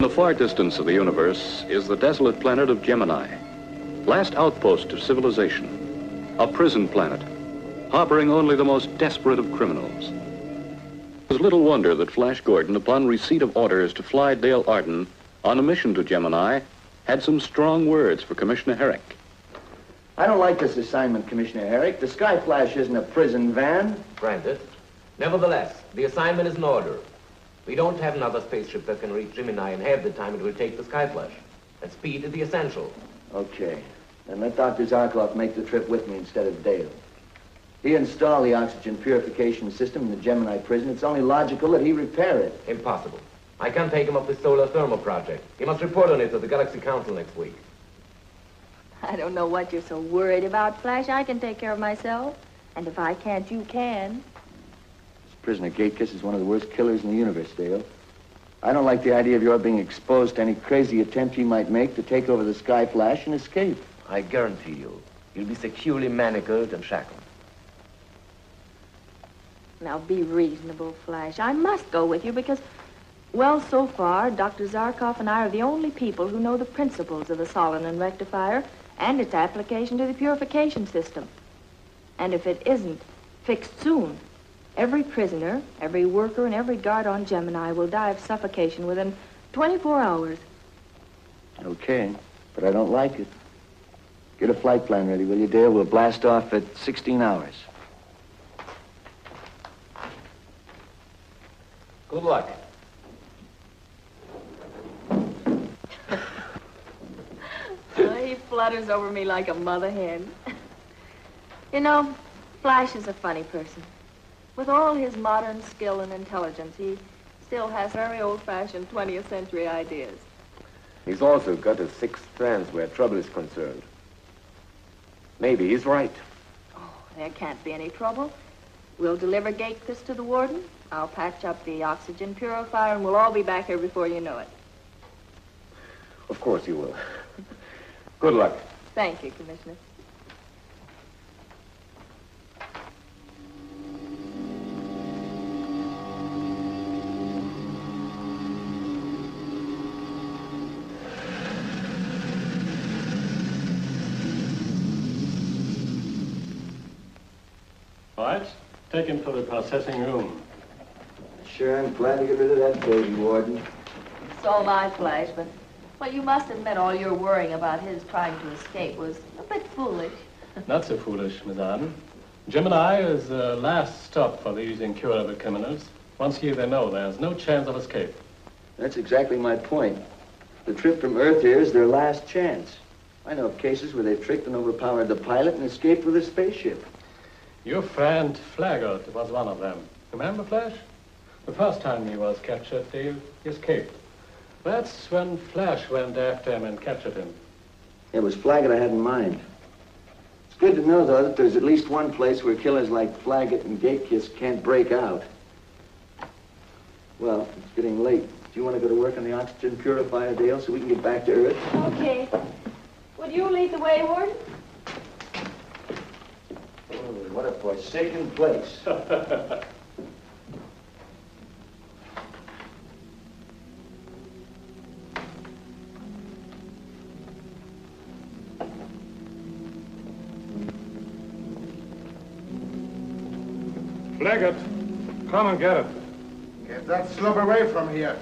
the far distance of the universe is the desolate planet of Gemini, last outpost of civilization, a prison planet, harboring only the most desperate of criminals. It was little wonder that Flash Gordon, upon receipt of orders to fly Dale Arden on a mission to Gemini, had some strong words for Commissioner Herrick. I don't like this assignment, Commissioner Herrick. The Sky Flash isn't a prison van. Granted. Nevertheless, the assignment is in order. We don't have another spaceship that can reach Gemini in half the time it will take the Sky Flash. And speed is the essential. Okay. Then let Dr. Zarkov make the trip with me instead of Dale. He installed the oxygen purification system in the Gemini prison. It's only logical that he repair it. Impossible. I can't take him up the solar thermal project. He must report on it to the Galaxy Council next week. I don't know what you're so worried about, Flash. I can take care of myself. And if I can't, you can. This prisoner Gatekiss is one of the worst killers in the universe, Dale. I don't like the idea of your being exposed to any crazy attempt he might make to take over the Sky Flash and escape. I guarantee you, you'll be securely manacled and shackled. Now, be reasonable, Flash. I must go with you because, well, so far, Dr. Zarkov and I are the only people who know the principles of the Solomon rectifier and its application to the purification system. And if it isn't fixed soon, every prisoner, every worker, and every guard on Gemini will die of suffocation within 24 hours. Okay, but I don't like it. Get a flight plan ready, will you, Dale? We'll blast off at 16 hours. Good luck. He flutters over me like a mother hen. You know, Flash is a funny person. With all his modern skill and intelligence, he still has very old-fashioned 20th century ideas. He's also got a sixth sense where trouble is concerned. Maybe he's right. Oh, there can't be any trouble. We'll deliver Gatekiss to the warden. I'll patch up the oxygen purifier, and we'll all be back here before you know it. Of course you will. Good luck. Thank you, Commissioner. All right, take him to the processing room. Sure, I'm glad to get rid of that baby, Warden. So am I, Flash, but, well, you must admit all your worrying about his trying to escape was a bit foolish. Not so foolish, Miss Arden. Gemini is the last stop for these incurable criminals. Once here, they know there's no chance of escape. That's exactly my point. The trip from Earth here is their last chance. I know of cases where they've tricked and overpowered the pilot and escaped with a spaceship. Your friend FlashGordon was one of them. Remember, Flash? The first time he was captured, he escaped. That's when Flash went after him and captured him. It was Flaggett I had in mind. It's good to know, though, that there's at least one place where killers like Flaggett and Gatekiss can't break out. Well, it's getting late. Do you want to go to work on the oxygen purifier, Dale, so we can get back to Earth? Okay. Would you lead the way, Warden? Oh, what a forsaken place. Flaggett, come and get it. Get that slop away from here.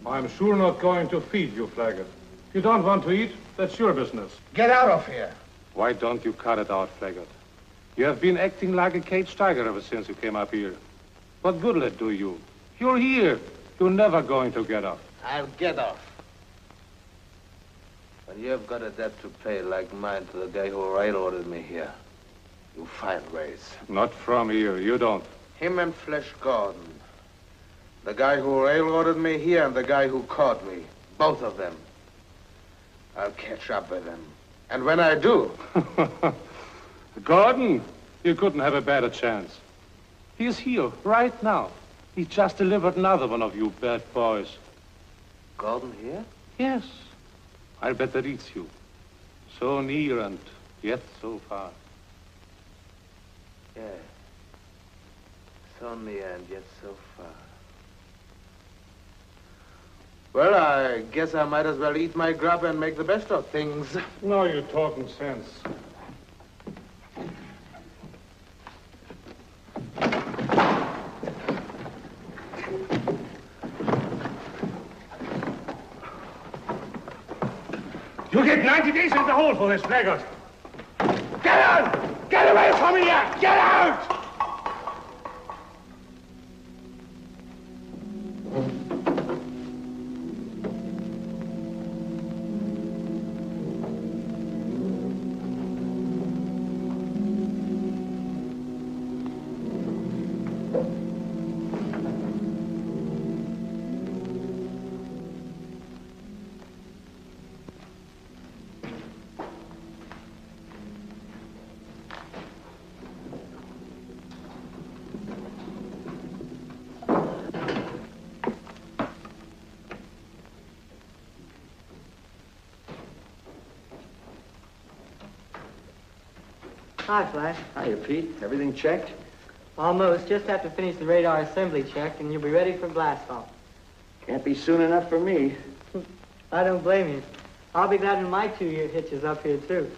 I'm sure not going to feed you, Flaggett. If you don't want to eat, that's your business. Get out of here. Why don't you cut it out, Flaggett? You have been acting like a caged tiger ever since you came up here. What good will it do you? You're here. You're never going to get off. I'll get off. When you've got a debt to pay like mine to the guy who railroaded me here, you find ways. Not from here. You don't. Him and FlashGordon. The guy who railroaded me here and the guy who caught me. Both of them. I'll catch up with them. And when I do... Gordon, you couldn't have a better chance. He's here right now. He just delivered another one of you bad boys. Gordon here? Yes. I'll bet that eats you. So near and yet so far. Yeah. So near and yet so far. Well, I guess I might as well eat my grub and make the best of things. No, you're talking sense. You get 90 days in the hole for this, Blackguard. Get out! Get away from here! Get out! Hi, Flash. Hiya, Pete. Everything checked? Almost. Just have to finish the radar assembly check, and you'll be ready for blast-off. Can't be soon enough for me. I don't blame you. I'll be glad when my 2-year hitch is up here, too.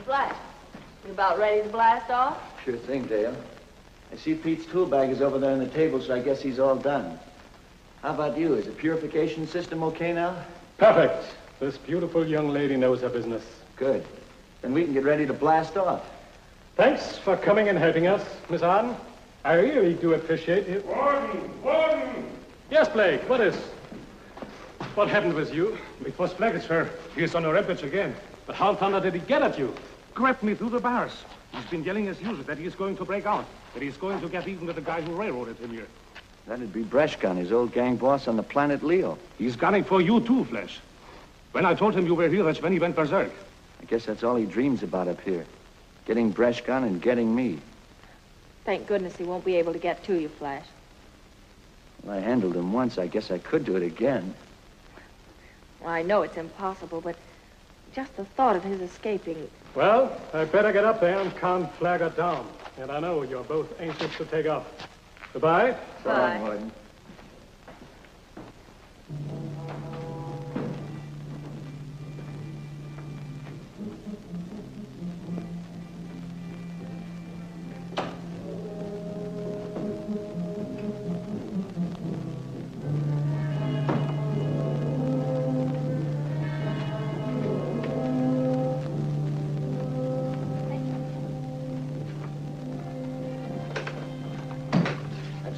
Flash, you about ready to blast off? Sure thing, Dale. I see Pete's tool bag is over there on the table, so I guess he's all done. How about you? Is the purification system okay now? Perfect. This beautiful young lady knows her business. Good. Then we can get ready to blast off. Thanks for coming and helping us, Miss Arden. I really do appreciate it. Warden! Yes, Blake, what is? What happened with you? It was Blackguard, sir. He is on a rampage again. But how thunder did he get at you? Grabbed me through the bars. He's been yelling as usual that he is going to break out, that he is going to get even with the guy who railroaded him here. That'd be Breshkan, his old gang boss on the planet Leo. He's gunning for you too, Flash. When I told him you were here, that's when he went berserk. I guess that's all he dreams about up here. Getting Breshkan and getting me. Thank goodness he won't be able to get to you, Flash. Well, I handled him once. I guess I could do it again. Well, I know it's impossible, but just the thought of his escaping. Well, I better get up there and calm Flaggart down. And I know you're both anxious to take off. Goodbye. So long, Warden.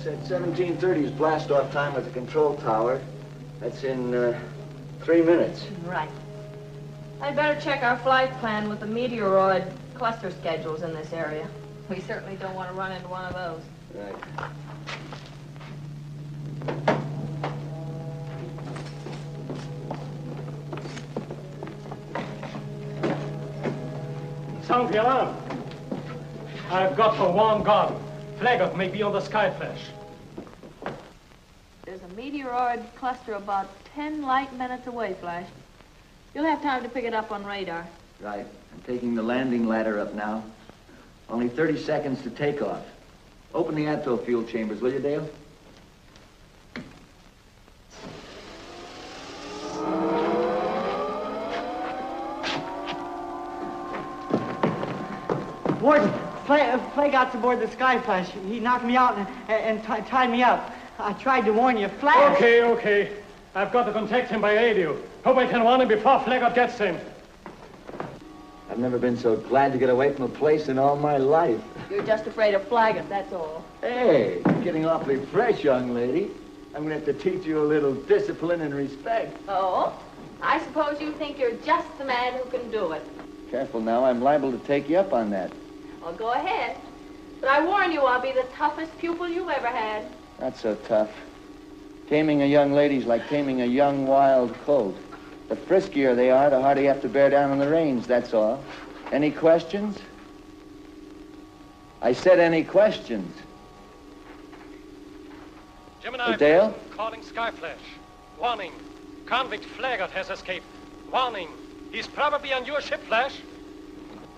Said 1730 is blast-off time at the control tower. That's in 3 minutes. Right. I'd better check our flight plan with the meteoroid cluster schedules in this area. We certainly don't want to run into one of those. Right. Sound the alarm. I've got to warn Gordon. Flaggart may be on the Sky Flash. There's a meteoroid cluster about 10 light minutes away, Flash. You'll have time to pick it up on radar. Right. I'm taking the landing ladder up now. Only 30 seconds to take off. Open the atto fuel chambers, will you, Dale? Warden, Flaggart's aboard the Sky Flash. He knocked me out and tied me up. I tried to warn you. Flash! Okay. I've got to contact him by radio. Hope I can warn him before Flaggart gets him. I've never been so glad to get away from a place in all my life. You're just afraid of Flaggart, that's all. Hey, you're getting awfully fresh, young lady. I'm going to have to teach you a little discipline and respect. Oh? I suppose you think you're just the man who can do it. Careful now, I'm liable to take you up on that. Well, go ahead. But I warn you, I'll be the toughest pupil you've ever had. Not so tough. Taming a young lady's like taming a young wild colt. The friskier they are, the harder you have to bear down on the reins, that's all. Any questions? I said any questions. Gemini Dale? Calling Skyflash. Warning. Convict Flaggart has escaped. Warning. He's probably on your ship, Flash.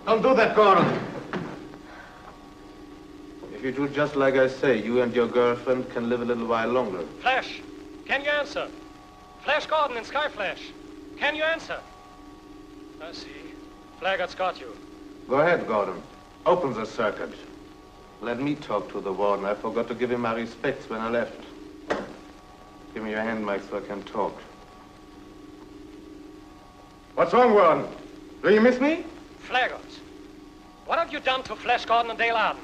Don't do that, Gordon. If you do just like I say, you and your girlfriend can live a little while longer. Flash, can you answer? Flash Gordon and Skyflash, can you answer? I see. Flaggart's got you. Go ahead, Gordon. Open the circuit. Let me talk to the warden. I forgot to give him my respects when I left. Give me your hand, Mike, so I can talk. What's wrong, Warden? Do you miss me? Flaggart, what have you done to Flash Gordon and Dale Arden?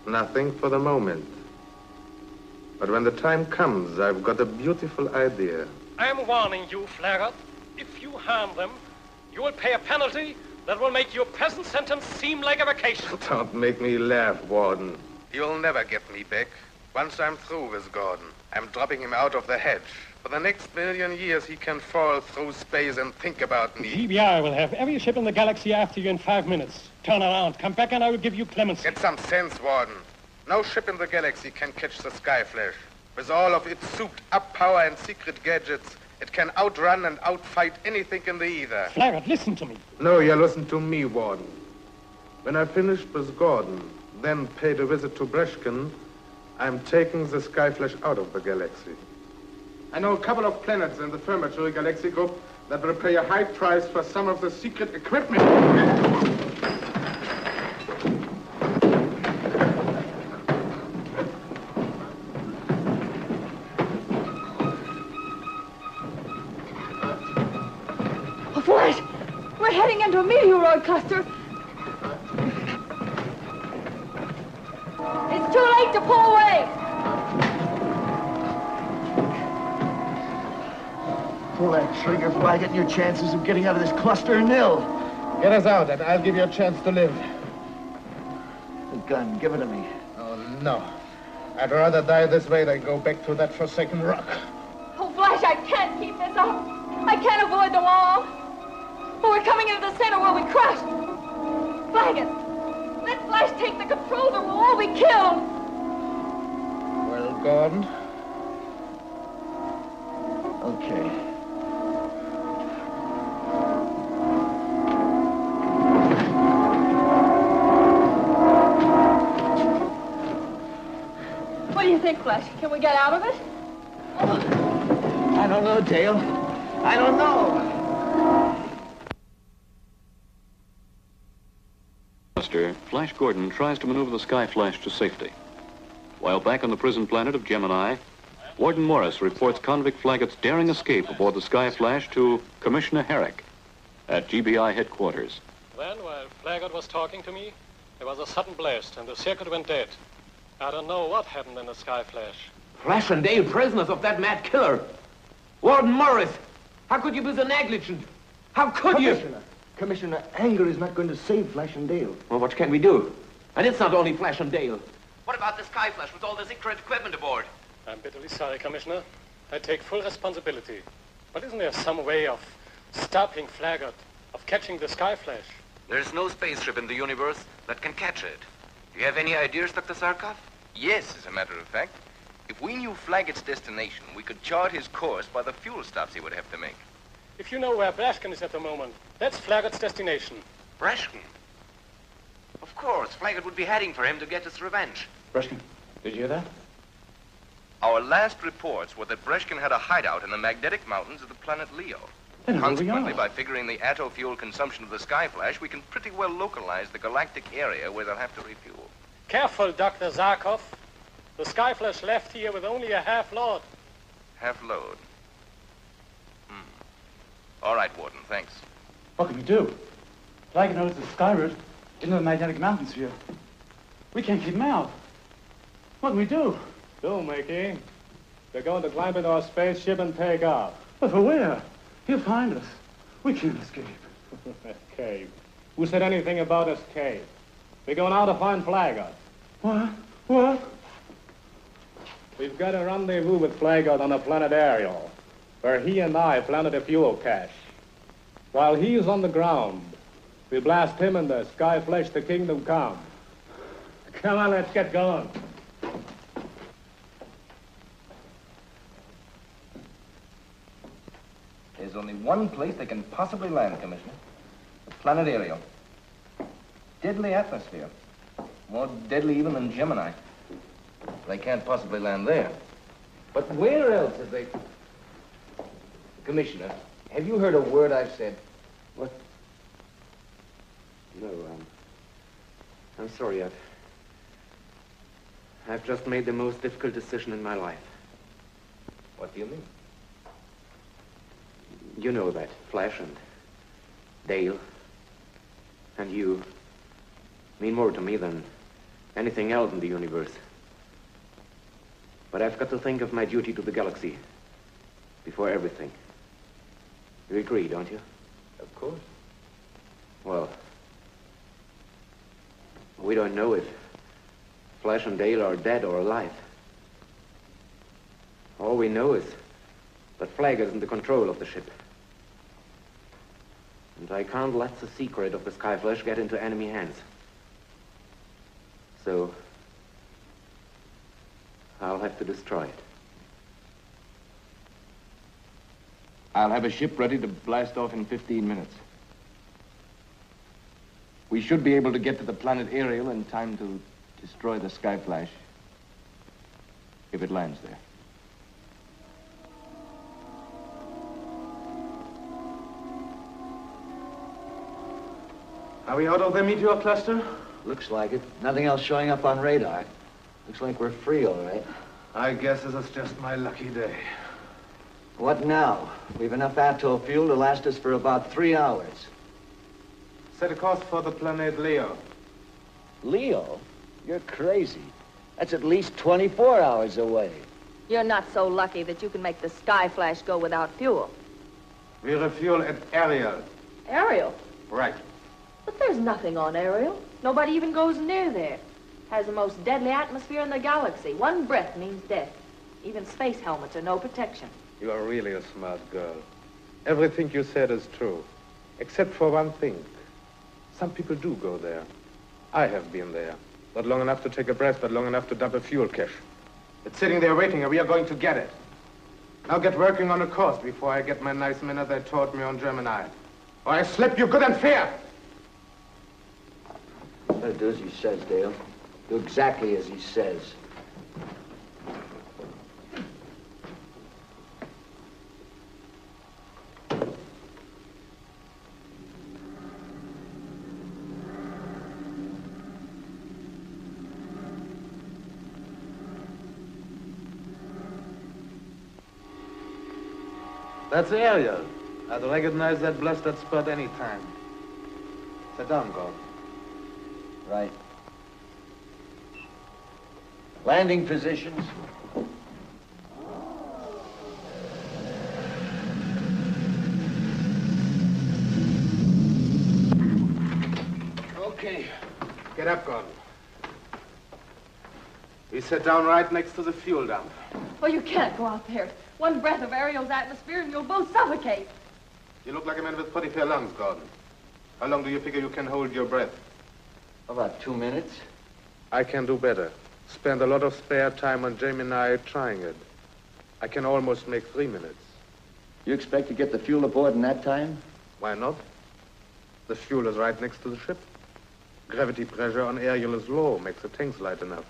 Nothing for the moment. But when the time comes, I've got a beautiful idea. I'm warning you, Flaggart. If you harm them, you will pay a penalty that will make your present sentence seem like a vacation. Don't make me laugh, Warden. You'll never get me back. Once I'm through with Gordon, I'm dropping him out of the hedge. For the next million years, he can fall through space and think about me. GBI will have every ship in the galaxy after you in 5 minutes. Turn around, come back, and I will give you clemency. Get some sense, Warden. No ship in the galaxy can catch the Skyflash. With all of its souped-up power and secret gadgets, it can outrun and outfight anything in the ether. Flaggart, listen to me. No, you listen to me, Warden. When I finished with Gordon, then paid a visit to Breshkin, I'm taking the Skyflash out of the galaxy. I know a couple of planets in the Firmatory Galaxy Group that will pay a high price for some of the secret equipment. Oh, Flash! We're heading into a meteoroid cluster. It's too late to pull away. Pull that trigger, Flaggart, and your chances of getting out of this cluster are nil. Get us out, and I'll give you a chance to live. The gun, give it to me. Oh, no. I'd rather die this way than go back to that forsaken rock. Oh, Flash, I can't keep this up. I can't avoid them all. Oh, we're coming into the center where we crashed. Flaggart, let Flash take the controls or we'll all be killed. Well, Gordon? Okay. What do you think, Flash? Can we get out of it? I don't know, Dale. I don't know. Flash Gordon tries to maneuver the Skyflash to safety. While back on the prison planet of Gemini, Warden Morris reports convict Flaggart's daring escape aboard the Skyflash to Commissioner Herrick at GBI headquarters. Then, while Flaggart was talking to me, there was a sudden blast and the circuit went dead. I don't know what happened in the Skyflash. Flash and Dale prisoners of that mad killer. Warden Morris, how could you be so negligent? How could you? Commissioner, anger is not going to save Flash and Dale. Well, what can we do? And it's not only Flash and Dale. What about the Skyflash with all the secret equipment aboard? I'm bitterly sorry, Commissioner. I take full responsibility. But isn't there some way of stopping Flaggart, of catching the Skyflash? There's no spaceship in the universe that can catch it. Do you have any ideas, Dr. Zarkov? Yes, as a matter of fact. If we knew Flaggart's destination, we could chart his course by the fuel stops he would have to make. If you know where Brashkin is at the moment, that's Flaggart's destination. Brashkin? Of course, Flaggart would be heading for him to get his revenge. Breshkin, did you hear that? Our last reports were that Breshkin had a hideout in the magnetic mountains of the planet Leo. Then here we Consequently, are. by figuring the atto fuel consumption of the Skyflash, we can pretty well localize the galactic area where they'll have to refuel. Careful, Dr. Zarkov. The Skyflash left here with only a half load. Half load. All right, Warden, thanks. What can we do? Flag knows the sky route into the magnetic mountain sphere. We can't keep him out. What can we do? Do, Mickey. They're going to climb into our spaceship and take off. But for where? He'll find us. We can't escape. Escape? Who said anything about escape? We're going out to find Flaggart. What? What? We've got a rendezvous with Flaggart on the planet Ariel, where he and I planted a fuel cache. While he's on the ground, we blast him and the Skyflash to Kingdom Come. Come on, let's get going. There's only one place they can possibly land, Commissioner. The planet Ariel. Deadly atmosphere. More deadly even than Gemini. They can't possibly land there. But where else have they... Commissioner, have you heard a word I've said? What? No, I'm sorry. I've just made the most difficult decision in my life. What do you mean? You know that Flash and Dale and you mean more to me than anything else in the universe. But I've got to think of my duty to the galaxy before everything. You agree, don't you? Of course. Well, we don't know if Flash and Dale are dead or alive. All we know is that Flag is in the control of the ship. And I can't let the secret of the Skyflash get into enemy hands. So, I'll have to destroy it. I'll have a ship ready to blast off in 15 minutes. We should be able to get to the planet Ariel in time to destroy the Skyflash, if it lands there. Are we out of the meteor cluster? Looks like it. Nothing else showing up on radar. Looks like we're free, all right. I guess this is just my lucky day. What now? We've enough atoll fuel to last us for about 3 hours. Set a course for the planet Leo. Leo? You're crazy. That's at least 24 hours away. You're not so lucky that you can make the Skyflash go without fuel. We refuel at Ariel. Ariel? Right. But there's nothing on Ariel. Nobody even goes near there. Has the most deadly atmosphere in the galaxy. One breath means death. Even space helmets are no protection. You are really a smart girl. Everything you said is true. Except for one thing. Some people do go there. I have been there. Not long enough to take a breath, but long enough to dump a fuel cache. It's sitting there waiting, and we are going to get it. Now get working on a course before I get my nice minute they taught me on Gemini. Or I slip you good and fair. Better do as he says, Dale. Do exactly as he says. That's Ariel. I'd recognize that blasted spot any time. Sit down, Gordon. Right. Landing positions. Okay. Get up, Gordon. We sit down right next to the fuel dump. Oh, you can't go out there. One breath of Ariel's atmosphere and you'll both suffocate. You look like a man with pretty fair lungs, Gordon. How long do you figure you can hold your breath? About 2 minutes. I can do better. Spend a lot of spare time on Gemini trying it. I can almost make 3 minutes. You expect to get the fuel aboard in that time? Why not? The fuel is right next to the ship. Gravity pressure on Ariel is low, makes the tanks light enough.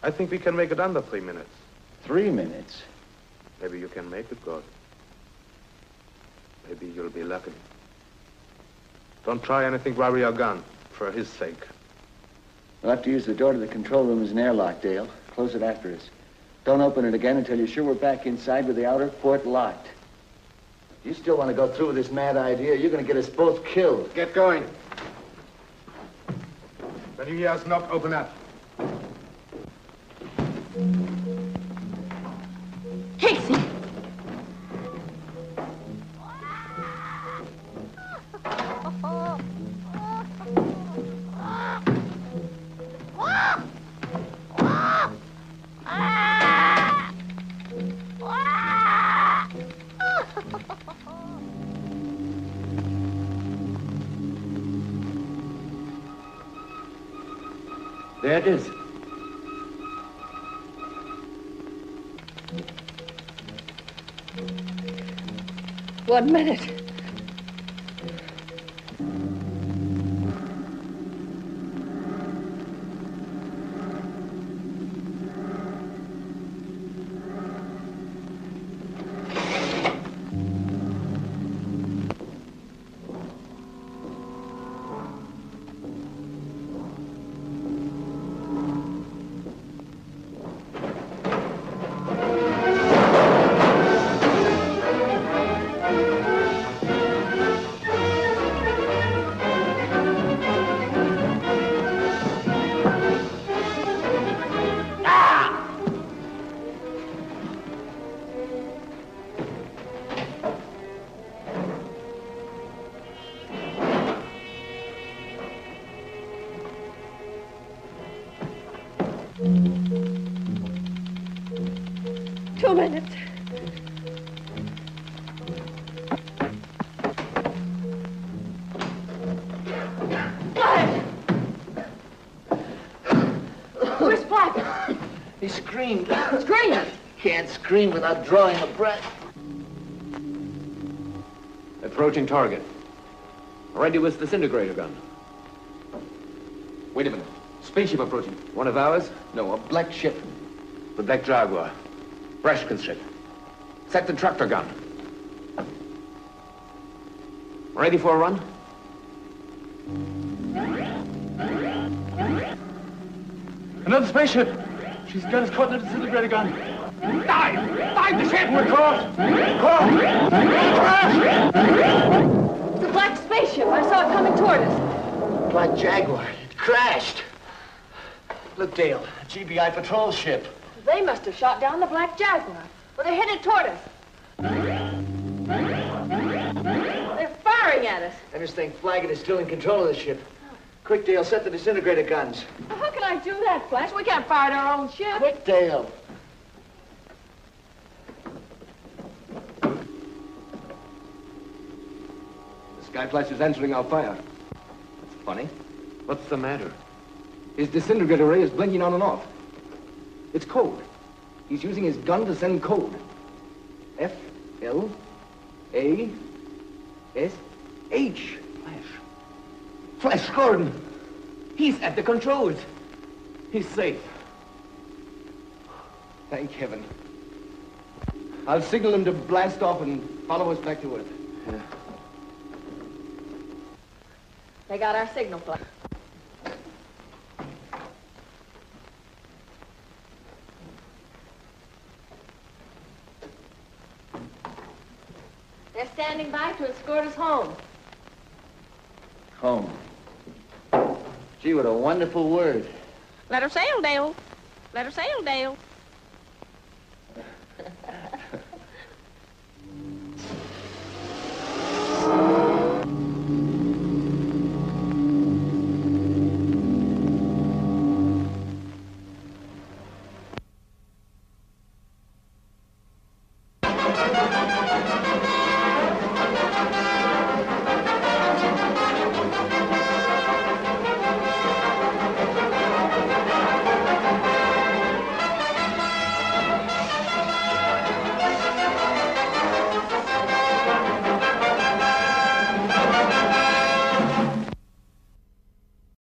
I think we can make it under 3 minutes. 3 minutes? Maybe you can make it, Gordon. Maybe you'll be lucky. Don't try anything while we are gone, for his sake. We'll have to use the door to the control room as an airlock, Dale. Close it after us. Don't open it again until you're sure we're back inside with the outer port locked. You still want to go through with this mad idea? You're going to get us both killed. Get going. When you hear us knock, open up. Casey! There it is. One minute. minutes. Where's Black? He screamed. Screamed? Can't scream without drawing a breath. Approaching target. Ready with disintegrator gun. Wait a minute. Spaceship approaching. One of ours? No, a black ship. The Black Jaguar. Breshkin's ship. Set the tractor gun. Ready for a run? Another spaceship! She's got us caught in a disintegrator gun. Dive! Dive the ship! We're caught! Caught! It's a black spaceship. I saw it coming toward us. Black Jaguar. It crashed. Look, Dale, a GBI patrol ship. They must have shot down the Black Jaguar. Well, they're headed toward us. They're firing at us. I just think Flaggett is still in control of the ship. Quick, Dale, set the disintegrator guns. Now, how can I do that, Flash? We can't fire at our own ship. Quick, Dale. The Sky Flash is answering our fire. That's funny. What's the matter? His disintegrator ray is blinking on and off. It's code. He's using his gun to send code. F-L-A-S-H. Flash Gordon. He's at the controls. He's safe. Thank heaven. I'll signal him to blast off and follow us back to Earth. Yeah. They got our signal, Flash. They're standing by to escort us home. Home. Gee, what a wonderful word. Let her sail, Dale. Let her sail, Dale.